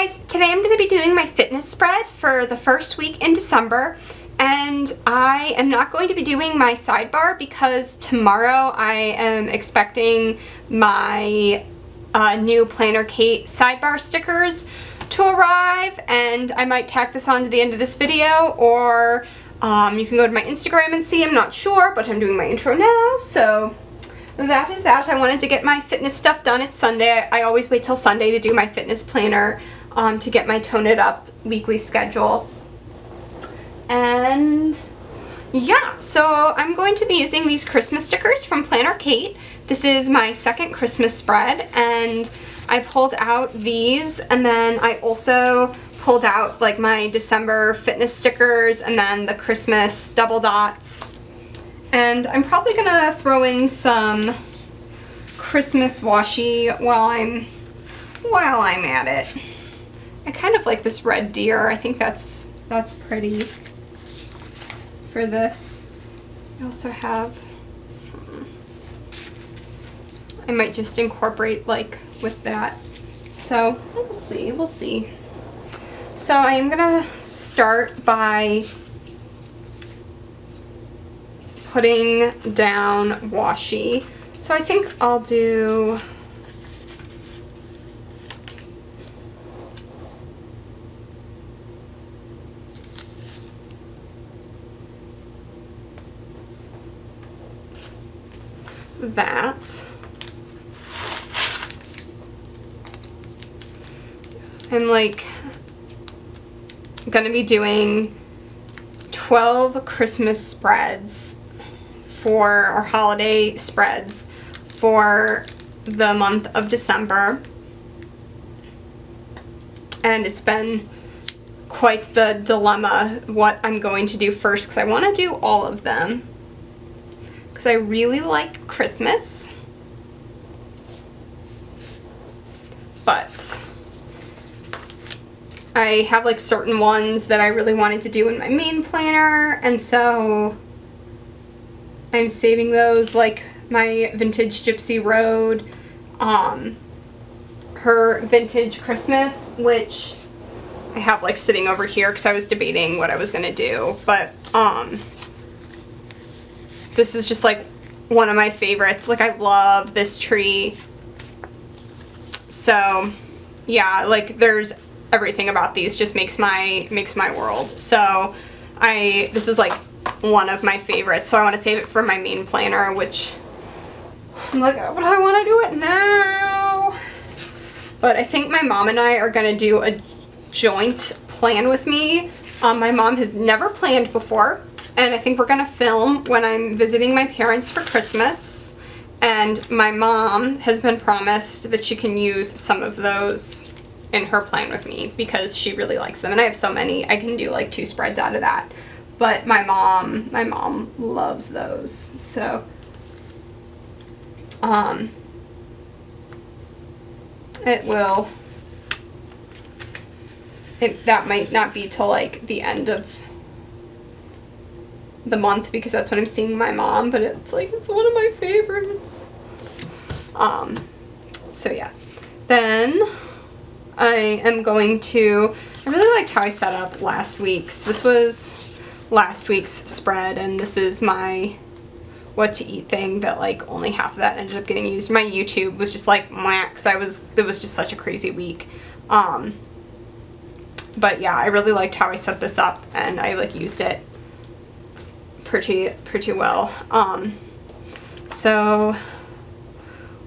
guys, today I'm going to be doing my fitness spread for the first week in December, and I am not going to be doing my sidebar because tomorrow I am expecting my new Planner Kate sidebar stickers to arrive, and I might tack this on to the end of this video, or you can go to my Instagram and see. I'm not sure, but I'm doing my intro now, so that is that. I wanted to get my fitness stuff done. It's Sunday. I always wait till Sunday to do my fitness planner to get my Tone It Up weekly schedule. And yeah, so I'm going to be using these Christmas stickers from Planner Kate. This is my second Christmas spread, and I pulled out these, and then I also pulled out like my December fitness stickers and then the Christmas double dots. And I'm probably gonna throw in some Christmas washi while I'm at it. I kind of like this red deer. I think that's pretty for this. I also have, I might just incorporate like with that. So we'll see. So I am gonna start by putting down washi. So I think I'll do that. I'm like gonna be doing 12 Christmas spreads for our holiday spreads for the month of December, and it's been quite the dilemma what I'm going to do first, because I want to do all of them because I really like Christmas, but I have like certain ones that I really wanted to do in my main planner, and so I'm saving those, like my Vintage Gypsy Road, her Vintage Christmas, which I have like sitting over here because I was debating what I was gonna do, but this is just like one of my favorites. Like, I love this tree. So yeah, like there's everything about these just makes my world. So this is like one of my favorites, so I want to save it for my main planner, which I'm like, oh, but I want to do it now. But I think my mom and I are going to do a joint plan with me. My mom has never planned before, and I think we're going to film when I'm visiting my parents for Christmas, and my mom has been promised that she can use some of those in her plan with me because she really likes them, and I have so many. I can do like 2 spreads out of that. But my mom loves those, so that might not be till like the end of the month because that's when I'm seeing my mom, but it's like, it's one of my favorites. So yeah, then I am going to, I really liked how I set up last week's. This was last week's spread, and this is my what to eat thing that like only half of that ended up getting used. My YouTube was just like max. It was just such a crazy week. But yeah, I really liked how I set this up, and I like used it pretty well. So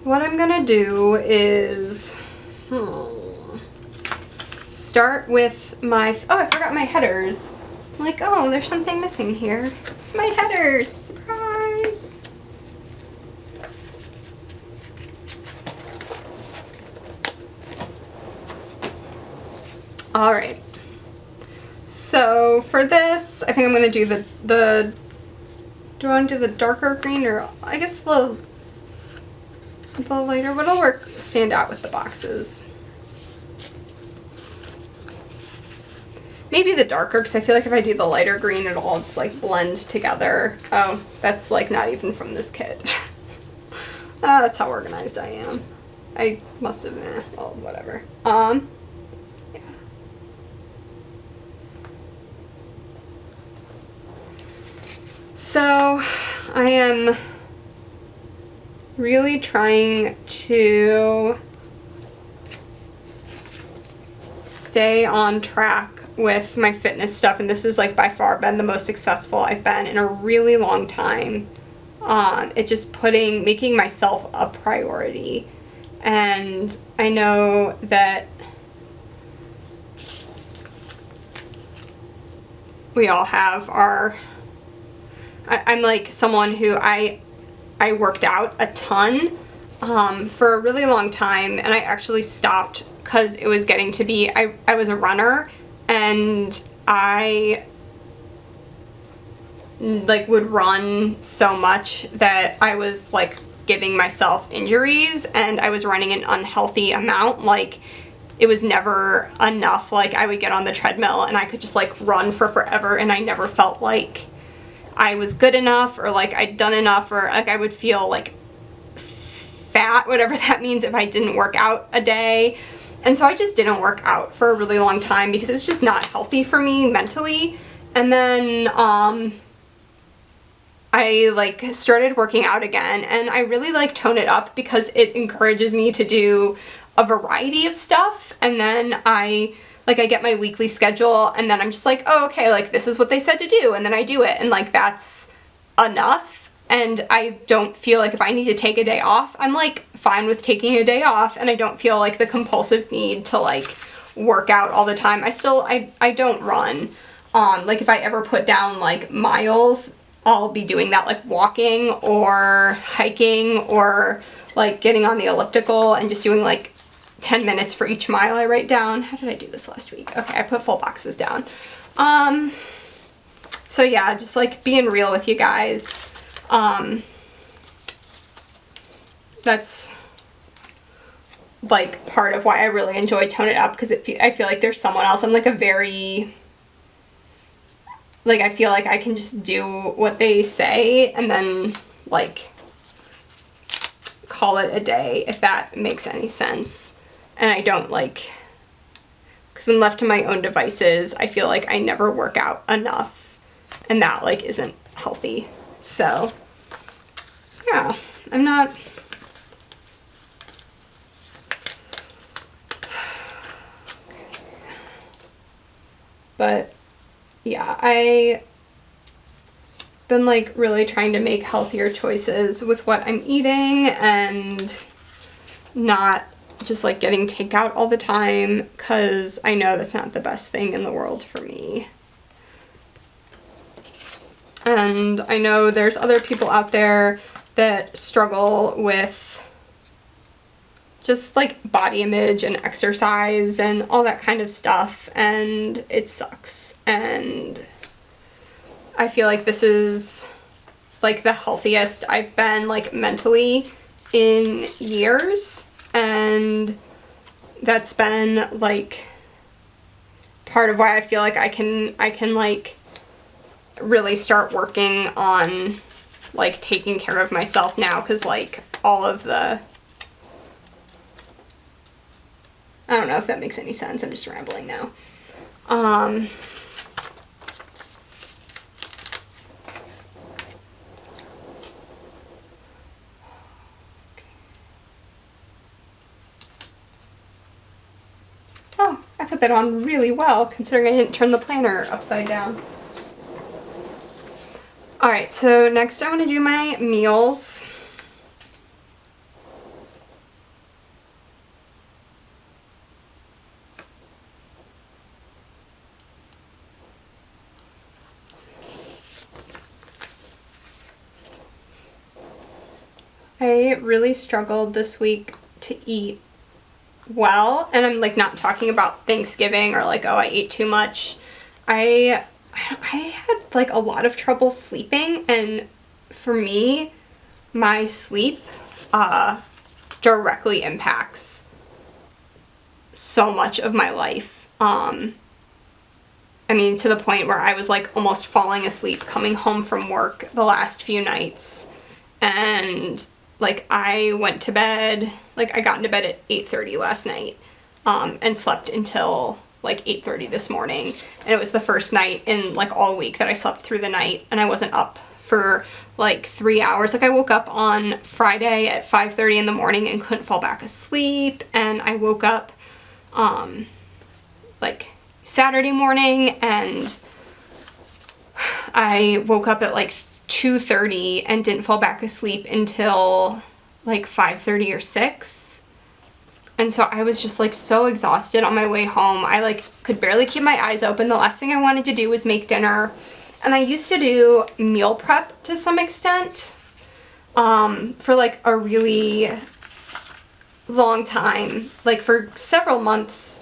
what I'm gonna do is start with my, oh, I forgot my headers. I'm like, oh, there's something missing here. It's my headers. Surprise! Alright. So for this, I think I'm going to do the do I want to do the darker green, or I guess the lighter? What'll work stand out with the boxes? Maybe the darker, because I feel like if I do the lighter green, it'll all just like blend together. Oh, that's like not even from this kit. That's how organized I am. I must have, well, whatever. Yeah. So I am really trying to stay on track with my fitness stuff, and this has like by far been the most successful I've been in a really long time. It's just making myself a priority. And I know that we all have I'm like someone who I worked out a ton for a really long time, and I actually stopped because it was getting to be, I was a runner, and I like would run so much that I was like giving myself injuries, and I was running an unhealthy amount. Like, it was never enough. Like, I would get on the treadmill and I could just like run for forever, and I never felt like I was good enough, or like I'd done enough, or like I would feel like fat, whatever that means, if I didn't work out a day. And so I just didn't work out for a really long time because it was just not healthy for me mentally. And then I like started working out again, and I really like Tone It Up because it encourages me to do a variety of stuff. And then I get my weekly schedule, and then I'm just like, oh, okay, like this is what they said to do, and then I do it, and like that's enough. And I don't feel like if I need to take a day off, I'm like fine with taking a day off, and I don't feel like the compulsive need to like work out all the time. I don't run. Like if I ever put down like miles, I'll be doing that like walking or hiking, or like getting on the elliptical and just doing like 10 minutes for each mile I write down. How did I do this last week? Okay, I put full boxes down. So yeah, just like being real with you guys. That's like part of why I really enjoy Tone It Up, because I feel like there's someone else. I'm like I feel like I can just do what they say and then like call it a day, if that makes any sense. And I don't like, because when left to my own devices, I feel like I never work out enough, and that like isn't healthy. So yeah, I'm not, but yeah, I've been like really trying to make healthier choices with what I'm eating, and not just like getting takeout all the time, because I know that's not the best thing in the world for me. And I know there's other people out there that struggle with just like body image and exercise and all that kind of stuff, and it sucks. And I feel like this is like the healthiest I've been like mentally in years, and that's been like part of why I feel like I can like really start working on like taking care of myself now, because like all of the, I don't know if that makes any sense, I'm just rambling now. Oh, I put that on really well, considering I didn't turn the planner upside down. Alright, so next I want to do my meals. I really struggled this week to eat well, and I'm like not talking about Thanksgiving or like, oh, I ate too much. I had like a lot of trouble sleeping, and for me, my sleep directly impacts so much of my life. I mean, to the point where I was like almost falling asleep coming home from work the last few nights, and like I went to bed, like I got into bed at 8:30 last night, and slept until like 8:30 this morning, and it was the first night in like all week that I slept through the night, and I wasn't up for like 3 hours. Like I woke up on Friday at 5:30 in the morning and couldn't fall back asleep, and I woke up like Saturday morning and I woke up at like 2:30 and didn't fall back asleep until like 5:30 or 6. And so I was just like so exhausted on my way home. I like could barely keep my eyes open. The last thing I wanted to do was make dinner. And I used to do meal prep to some extent for like a really long time, like for several months,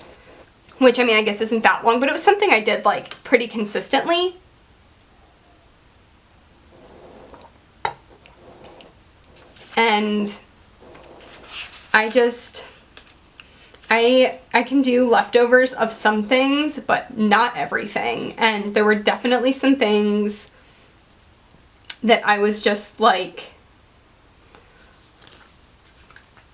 which I mean, I guess isn't that long, but it was something I did like pretty consistently. And I can do leftovers of some things, but not everything. And there were definitely some things that I was just like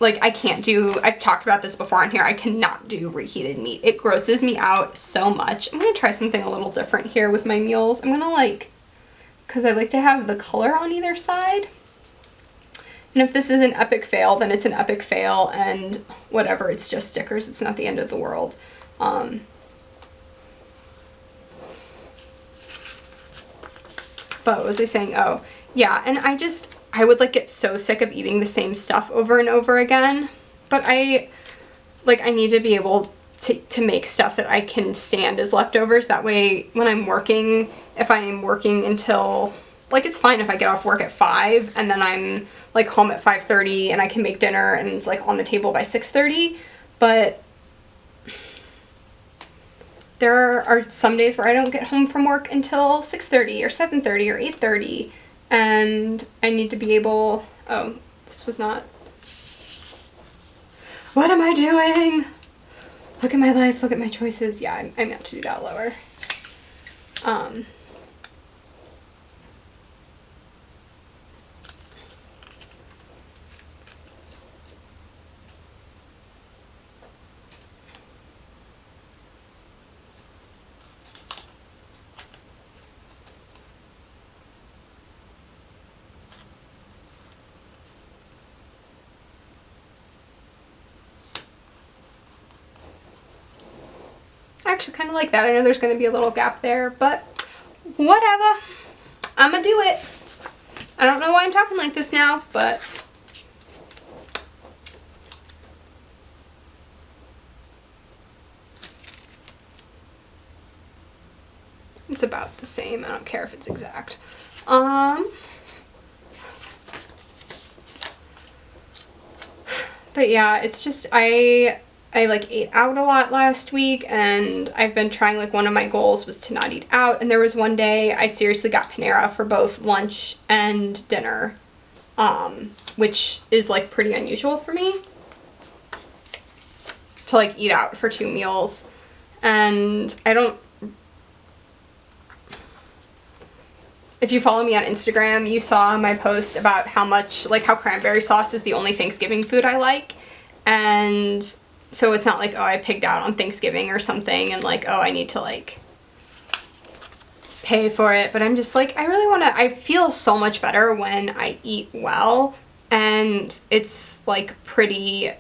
I can't do. I've talked about this before on here. I cannot do reheated meat. It grosses me out so much. I'm gonna try something a little different here with my meals. I'm gonna because I like to have the color on either side. And if this is an epic fail, then it's an epic fail, and whatever, it's just stickers. It's not the end of the world. But what was I saying? Oh, yeah, and I would like get so sick of eating the same stuff over and over again. But I need to be able to make stuff that I can stand as leftovers. That way, when I'm working, if I'm working until, it's fine if I get off work at 5 and then I'm home at 5:30 and I can make dinner and it's on the table by 6:30, but there are some days where I don't get home from work until 6:30 or 7:30 or 8:30, and I need to be able, oh, this was not, what am I doing? Look at my life, look at my choices. Yeah, I meant to do that lower. I actually kind of like that. I know there's going to be a little gap there, but whatever. I'm going to do it. I don't know why I'm talking like this now, but it's about the same. I don't care if it's exact. But yeah, it's just, I ate out a lot last week, and I've been trying, one of my goals was to not eat out, and there was one day I seriously got Panera for both lunch and dinner, which is pretty unusual for me to eat out for 2 meals. And I don't, if you follow me on Instagram, you saw my post about how much, how cranberry sauce is the only Thanksgiving food I like, and so it's not oh, I pigged out on Thanksgiving or something and oh, I need to pay for it. But I'm just I really want to, I feel so much better when I eat well, and it's pretty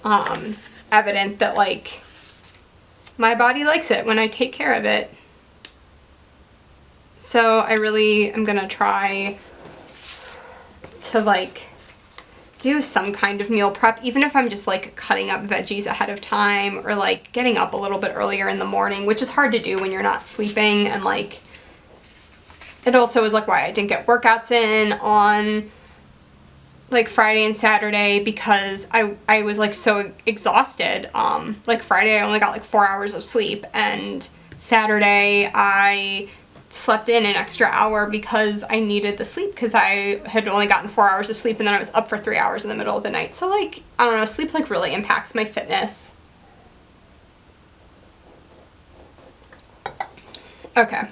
evident that my body likes it when I take care of it. So I really am gonna try to do some kind of meal prep, even if I'm just cutting up veggies ahead of time, or getting up a little bit earlier in the morning, which is hard to do when you're not sleeping. And it also is why I didn't get workouts in on Friday and Saturday, because I was so exhausted. Friday I only got 4 hours of sleep, and Saturday I slept in an extra hour because I needed the sleep, because I had only gotten 4 hours of sleep, and then I was up for 3 hours in the middle of the night. So I don't know, sleep really impacts my fitness. Okay,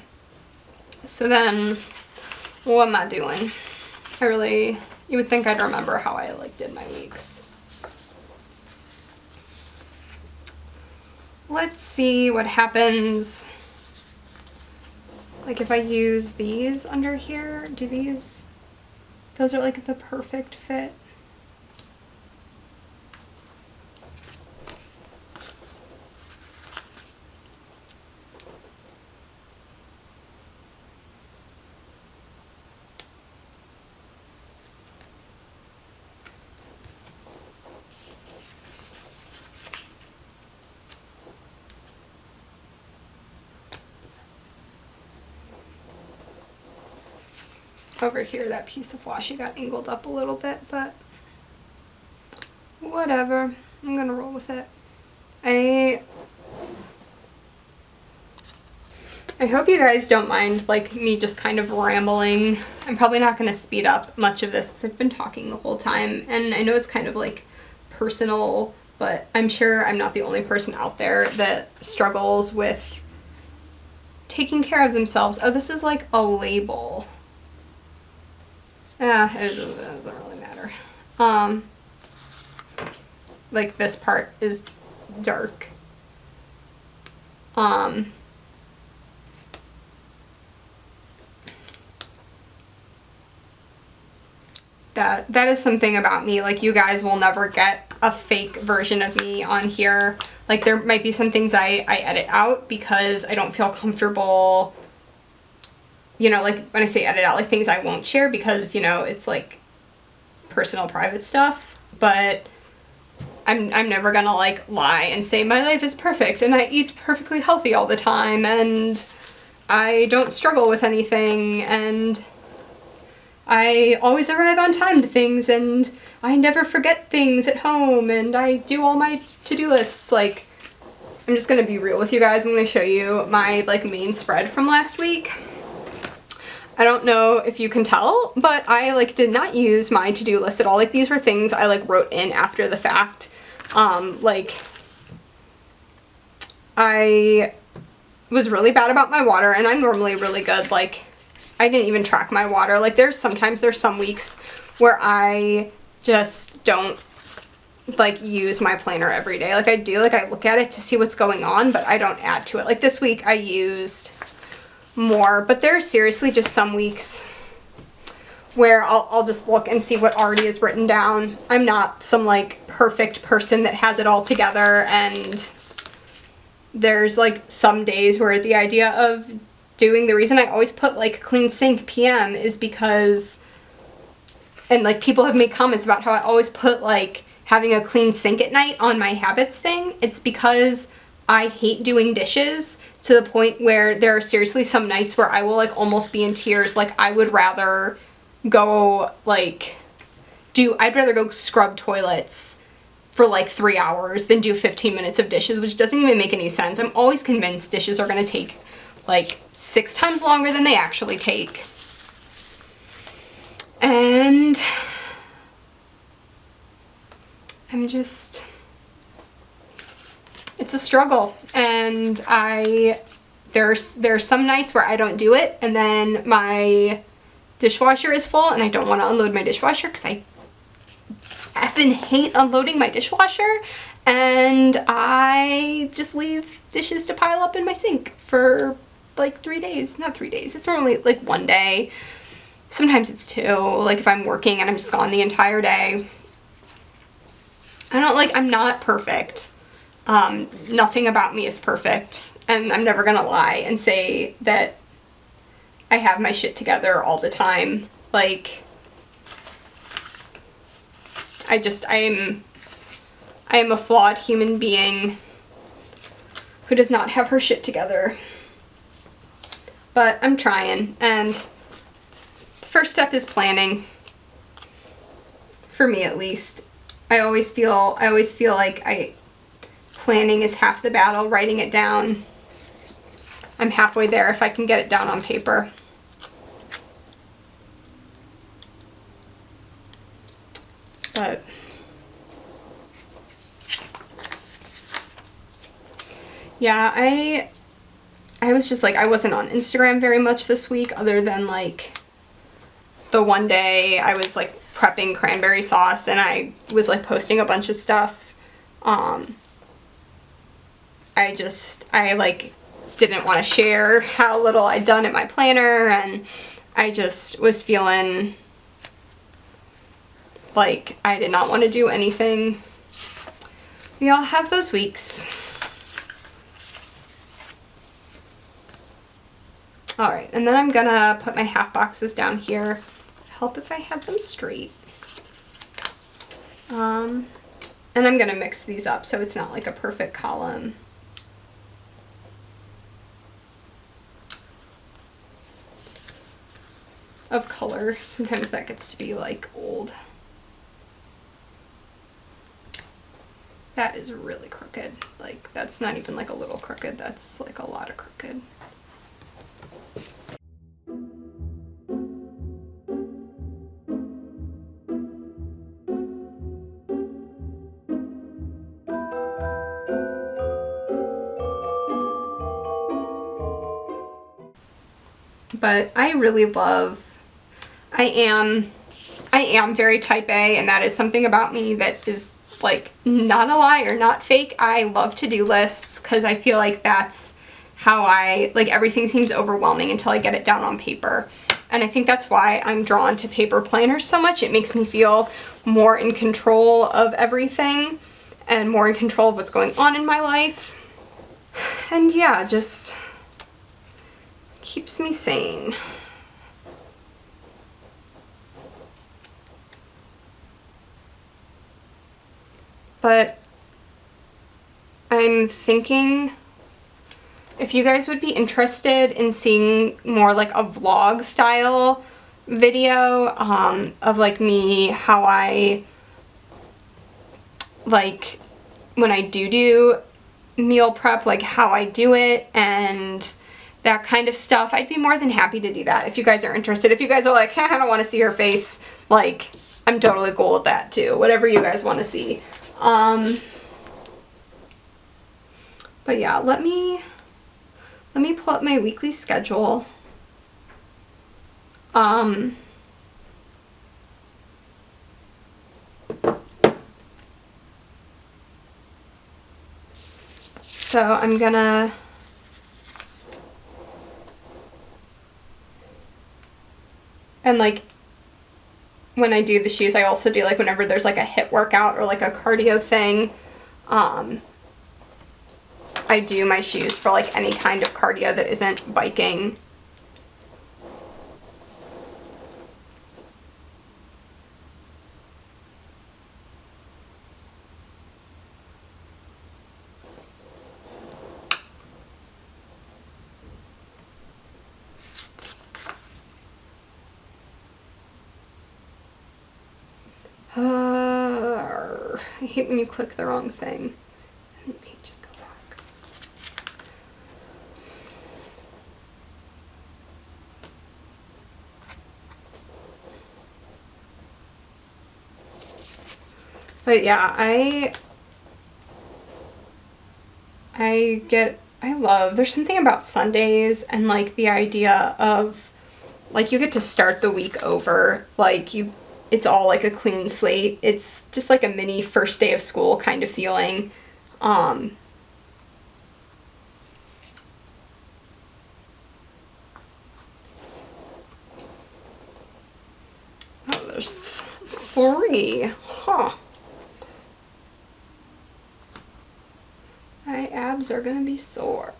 so then what am I doing? You would think I'd remember how I did my weeks. Let's see what happens Like if I use these under here, those are like the perfect fit. Over here, that piece of washi got angled up a little bit, but whatever. I'm gonna roll with it. I hope you guys don't mind, like, me just kind of rambling. I'm probably not gonna speed up much of this because I've been talking the whole time, and I know it's kind of like personal, but I'm sure I'm not the only person out there that struggles with taking care of themselves. Oh, this is like a label. It doesn't really matter. Like this part is dark. That is something about me. Like, you guys will never get a fake version of me on here. Like, there might be some things I edit out because I don't feel comfortable, you know, like when I say edit out, like things I won't share because, you know, it's like personal, private stuff. But I'm never gonna like lie and say my life is perfect and I eat perfectly healthy all the time and I don't struggle with anything and I always arrive on time to things and I never forget things at home and I do all my to-do lists. Like, I'm just gonna be real with you guys. I'm gonna show you my like main spread from last week. I don't know if you can tell, but I like did not use my to-do list at all. Like, these were things I like wrote in after the fact. Like, I was really bad about my water and I'm normally really good. Like, I didn't even track my water. Like, there's some weeks where I just don't like use my planner every day. Like, I do, like I look at it to see what's going on, but I don't add to it. Like this week I used more, but there's seriously just some weeks where I'll just look and see what already is written down. I'm not some like perfect person that has it all together, and there's like some days where the idea of doing, the reason I always put like clean sink PM is because, and like people have made comments about how I always put like having a clean sink at night on my habits thing. It's because I hate doing dishes to the point where there are seriously some nights where I will like almost be in tears. Like, I would rather go like I'd rather go scrub toilets for like 3 hours than do 15 minutes of dishes, which doesn't even make any sense. I'm always convinced dishes are gonna take like 6 times longer than they actually take. And I'm just, it's a struggle. And there's some nights where I don't do it, and then my dishwasher is full and I don't want to unload my dishwasher because I effing hate unloading my dishwasher, and I just leave dishes to pile up in my sink for like 3 days. Not 3 days, it's normally like 1 day. Sometimes it's 2, like if I'm working and I'm just gone the entire day. I'm not perfect. Nothing about me is perfect, and I'm never gonna lie and say that I have my shit together all the time. Like, I am a flawed human being who does not have her shit together. But I'm trying, and the first step is planning. For me, at least. I always feel like planning is half the battle. Writing it down, I'm halfway there if I can get it down on paper. But yeah, I was just like, I wasn't on Instagram very much this week, other than like the one day I was like prepping cranberry sauce and I was like posting a bunch of stuff. I like didn't want to share how little I'd done in my planner, and I just was feeling like I did not want to do anything. We all have those weeks. Alright, and then I'm gonna put my half boxes down here. Help if I have them straight. And I'm gonna mix these up so it's not like a perfect column. Of color. Sometimes that gets to be like old. That is really crooked. Like, that's not even like a little crooked, that's like a lot of crooked. But I really love, I am very type A, and that is something about me that is like not a lie or not fake. I love to-do lists because I feel like that's how like everything seems overwhelming until I get it down on paper. And I think that's why I'm drawn to paper planners so much. It makes me feel more in control of everything and more in control of what's going on in my life. And yeah, just keeps me sane. But I'm thinking if you guys would be interested in seeing more like a vlog style video of like me, how I like when I do meal prep, like how I do it and that kind of stuff, I'd be more than happy to do that if you guys are interested. If you guys are like, hey, I don't want to see her face, like, I'm totally cool with that too. Whatever you guys want to see. But yeah, let me pull up my weekly schedule. So I'm gonna and like when I do the shoes, I also do like whenever there's like a HIIT workout or like a cardio thing, I do my shoes for like any kind of cardio that isn't biking. I hate when you click the wrong thing. You can't just go back. But yeah, there's something about Sundays and like the idea of like you get to start the week over, like it's all like a clean slate. It's just like a mini first day of school kind of feeling. Oh, there's 3. Huh. My abs are gonna be sore.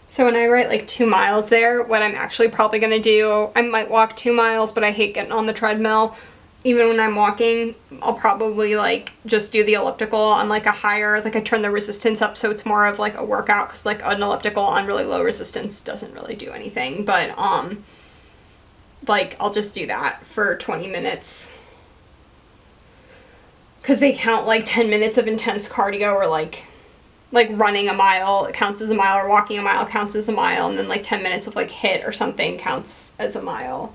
So when I write like 2 miles there, what I'm actually probably gonna do, I might walk 2 miles, but I hate getting on the treadmill. Even when I'm walking, I'll probably like just do the elliptical on like a higher, like I turn the resistance up so it's more of like a workout, because like an elliptical on really low resistance doesn't really do anything. But like I'll just do that for 20 minutes. Because they count like 10 minutes of intense cardio, or like running a mile counts as a mile, or walking a mile counts as a mile, and then like 10 minutes of like HIIT or something counts as a mile.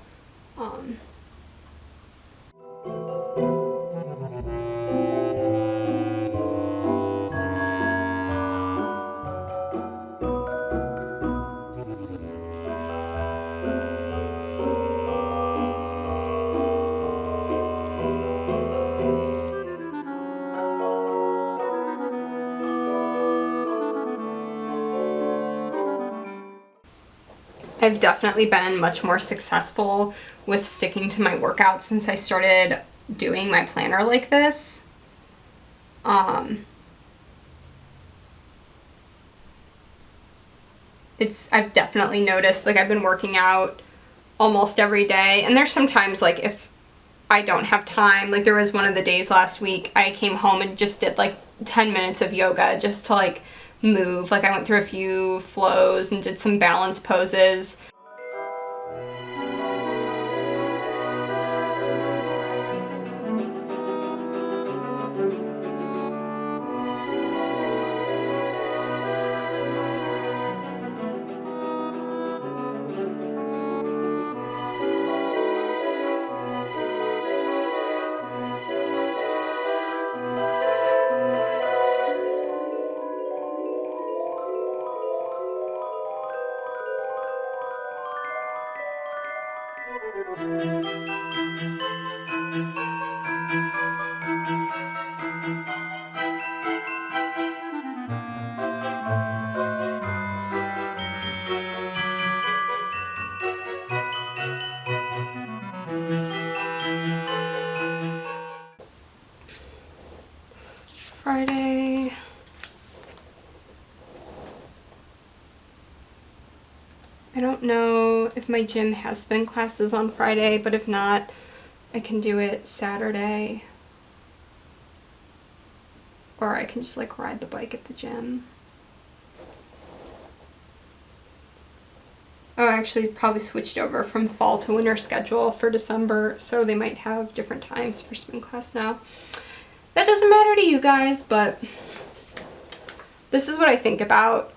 I've definitely been much more successful with sticking to my workouts since I started doing my planner like this. I've definitely noticed, like, I've been working out almost every day, and there's sometimes, like, if I don't have time, like there was one of the days last week I came home and just did like 10 minutes of yoga just to like move. Like I went through a few flows and did some balance poses. Friday. I don't know if my gym has spin classes on Friday, but if not, I can do it Saturday. Or I can just like ride the bike at the gym. Oh, I actually probably switched over from fall to winter schedule for December, so they might have different times for spin class now. That doesn't matter to you guys, but this is what I think about.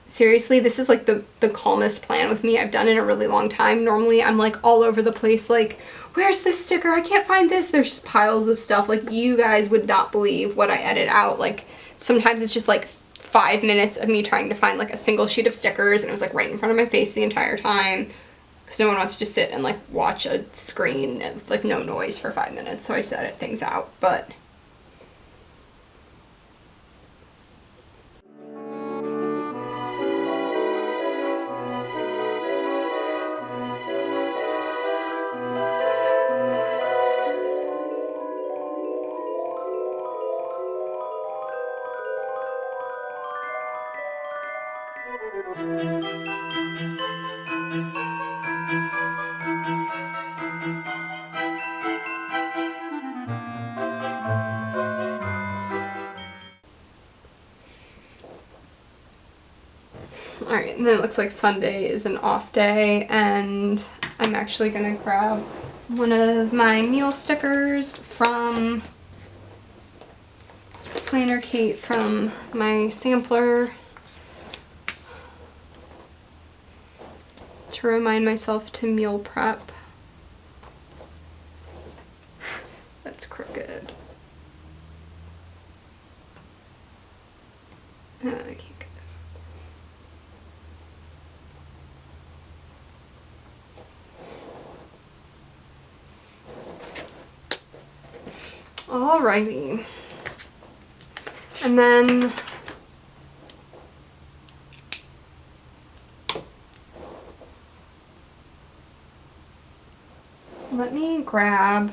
Seriously, this is like the calmest plan with me I've done in a really long time. Normally I'm like all over the place, like, where's this sticker? I can't find this. There's just piles of stuff. Like, you guys would not believe what I edit out. Like, sometimes it's just like 5 minutes of me trying to find like a single sheet of stickers, and it was like right in front of my face the entire time. Because no one wants to just sit and like watch a screen with like no noise for 5 minutes, so I just edit things out. But alright, and then it looks like Sunday is an off day, and I'm actually gonna grab one of my meal stickers from Planner Kate from my sampler to remind myself to meal prep. That's crooked. I can't get that. Alrighty. And then let me grab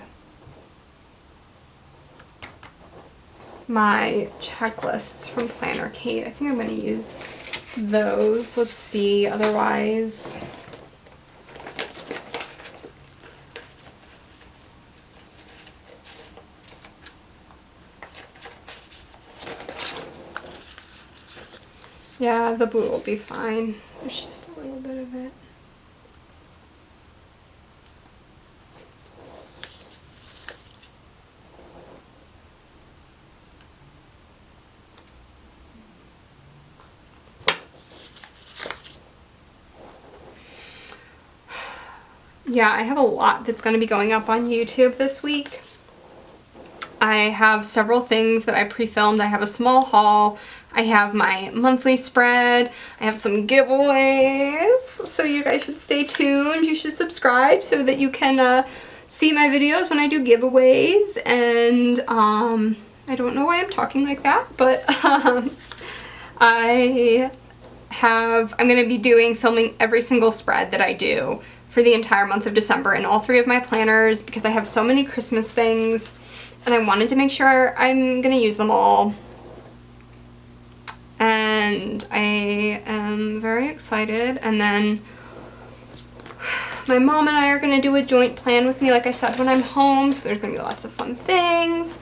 my checklists from Planner Kate. I think I'm going to use those. Let's see, otherwise. Yeah, the blue will be fine. There's just a little bit of it. Yeah, I have a lot that's going to be going up on YouTube this week. I have several things that I pre-filmed. I have a small haul. I have my monthly spread. I have some giveaways. So you guys should stay tuned. You should subscribe so that you can see my videos when I do giveaways. And I don't know why I'm talking like that, but I I'm going to be filming every single spread that I do for the entire month of December in all 3 of my planners because I have so many Christmas things and I wanted to make sure I'm going to use them all. And I am very excited. And then my mom and I are going to do a joint plan with me, like I said, when I'm home. So there's going to be lots of fun things.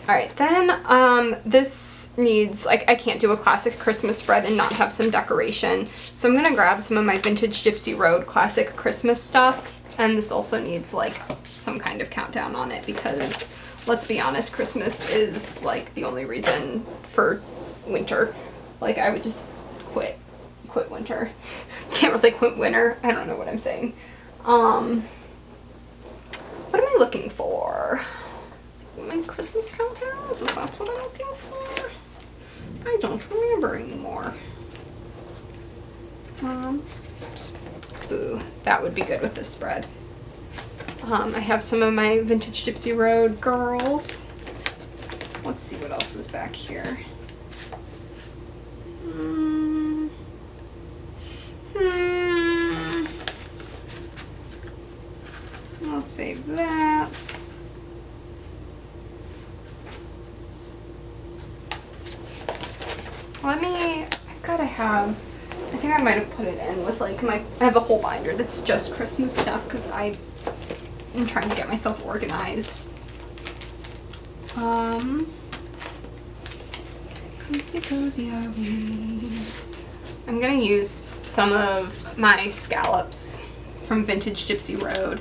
All right, then this needs, like, I can't do a classic Christmas spread and not have some decoration. So I'm going to grab some of my vintage Gypsy Road classic Christmas stuff. And this also needs, like, some kind of countdown on it because, let's be honest, Christmas is, like, the only reason for winter. Like, I would just quit winter. Can't really quit winter. I don't know what I'm saying. What am I looking for? My Christmas countdowns? Is that what I'm looking for? I don't remember anymore. Ooh, that would be good with this spread. I have some of my vintage Gypsy Road girls. Let's see what else is back here. I'll save that. I've gotta have, I think I might have put it in with like I have a whole binder that's just Christmas stuff because I'm trying to get myself organized. Cozy are we? I'm gonna use some of my scallops from vintage Gypsy Road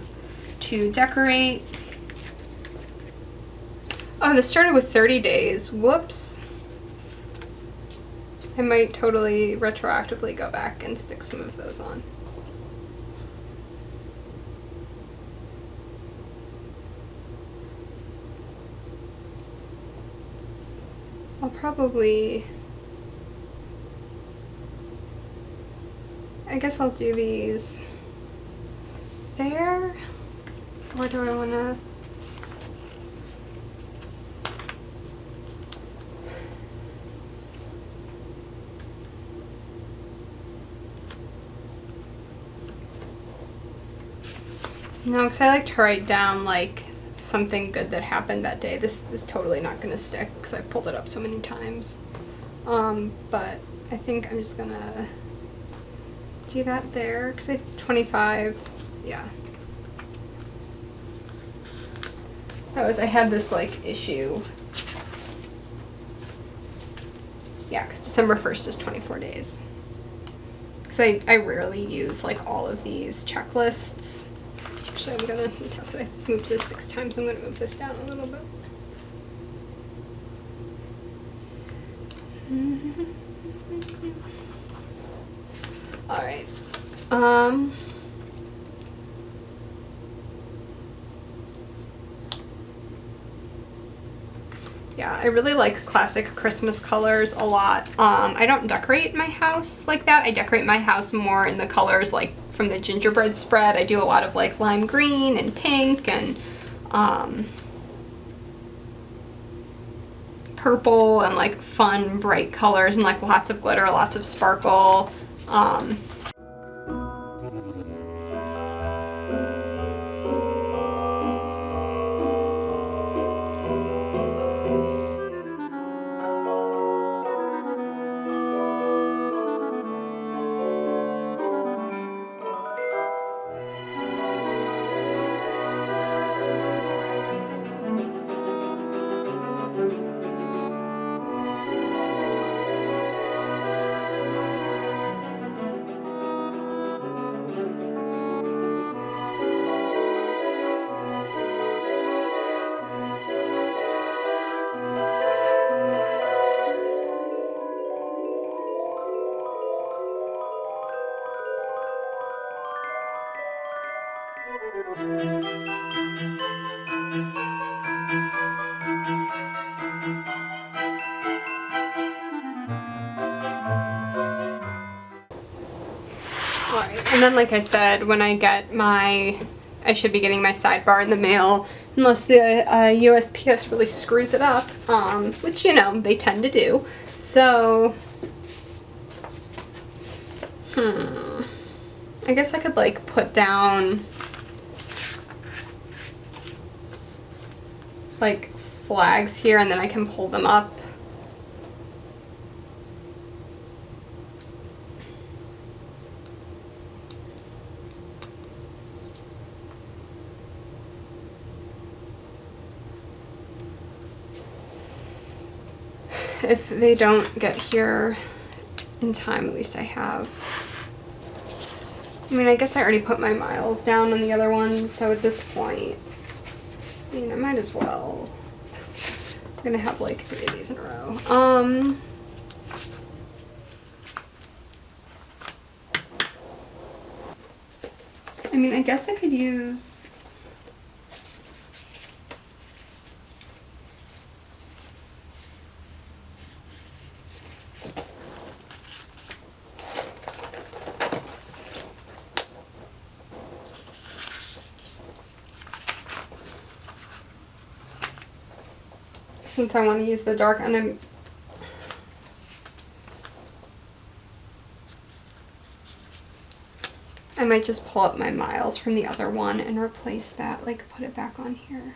to decorate. Oh, this started with 30 days. Whoops. I might totally retroactively go back and stick some of those on. I'll probably, I guess I'll do these there, or do I want to? No, because I like to write down like something good that happened that day. This is totally not going to stick because I've pulled it up so many times. But I think I'm just going to do that there because I 25, yeah. I had this like issue. Yeah, because December 1st is 24 days. Because I rarely use like all of these checklists. Actually, I'm gonna, I've moved this 6 times, I'm gonna move this down a little bit. Alright. Yeah, I really like classic Christmas colors a lot. I don't decorate my house like that. I decorate my house more in the colors like from the gingerbread spread. I do a lot of like lime green and pink and purple and like fun bright colors and like lots of glitter, lots of sparkle. And then, like I said, when I get I should be getting my sidebar in the mail, unless the USPS really screws it up, which, you know, they tend to do. So, I guess I could like put down like flags here and then I can pull them up. If they don't get here in time, at least I have. I mean, I guess I already put my miles down on the other ones, so at this point, I mean, I might as well. I'm gonna have like 3 of these in a row. I mean, I guess I could use since I want to use the dark, and I might just pull up my miles from the other one and replace that, like put it back on here.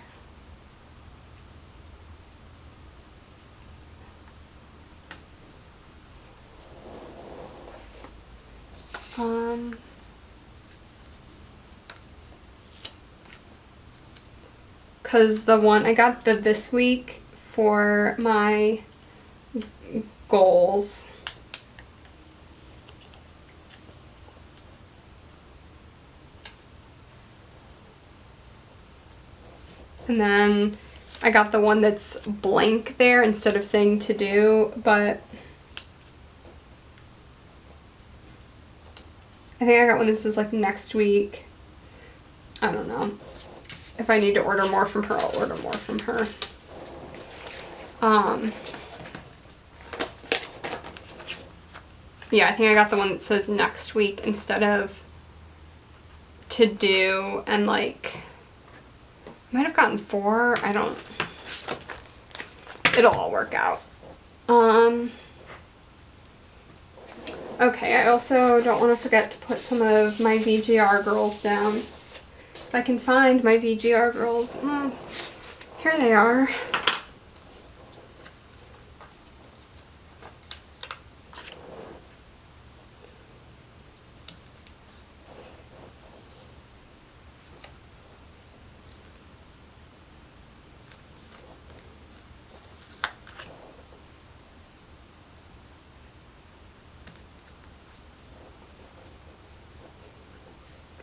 Cause the one I got this week for my goals. And then I got the one that's blank there instead of saying to do, but I think I got one that says like next week. I don't know. If I need to order more from her, I'll order more from her. Yeah, I think I got the one that says next week instead of to do, and like, might have gotten 4, I don't, it'll all work out. Okay, I also don't want to forget to put some of my VGR girls down. If I can find my VGR girls. Here they are.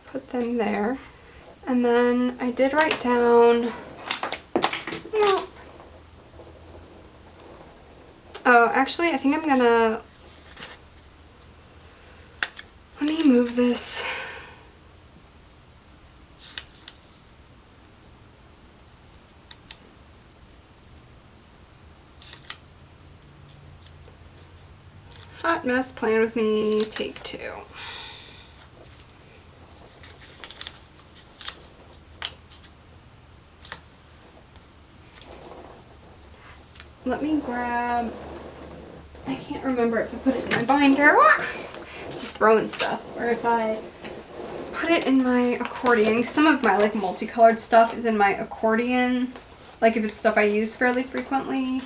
Put them there. And then I did write down, oh, actually, I think I'm gonna, let me move this. Hot mess, playing with me, take 2. Let me grab, I can't remember if I put it in my binder, just throwing stuff, or if I put it in my accordion. Some of my like multicolored stuff is in my accordion, like if it's stuff I use fairly frequently.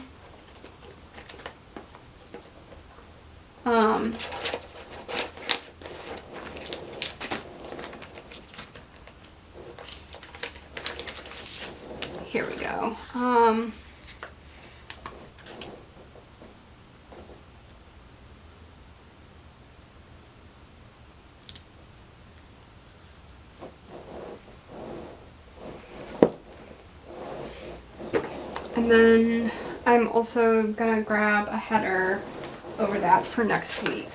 Here we go. And then I'm also gonna grab a header over that for next week.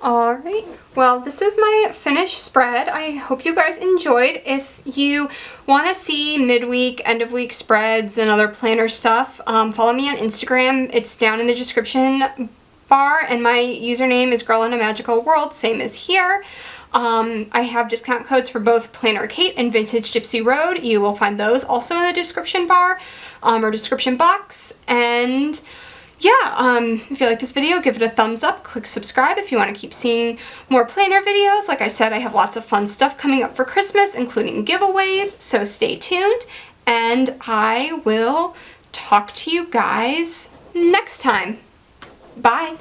Alright, well this is my finished spread. I hope you guys enjoyed. If you want to see midweek, end of week spreads and other planner stuff, follow me on Instagram. It's down in the description bar, and my username is Girl in a Magical World, same as here. I have discount codes for both Planner Kate and Vintage Gypsy Road. You will find those also in the description bar or description box. And yeah, if you like this video, give it a thumbs up, click subscribe if you want to keep seeing more planner videos. Like I said, I have lots of fun stuff coming up for Christmas, including giveaways, so stay tuned, and I will talk to you guys next time. Bye!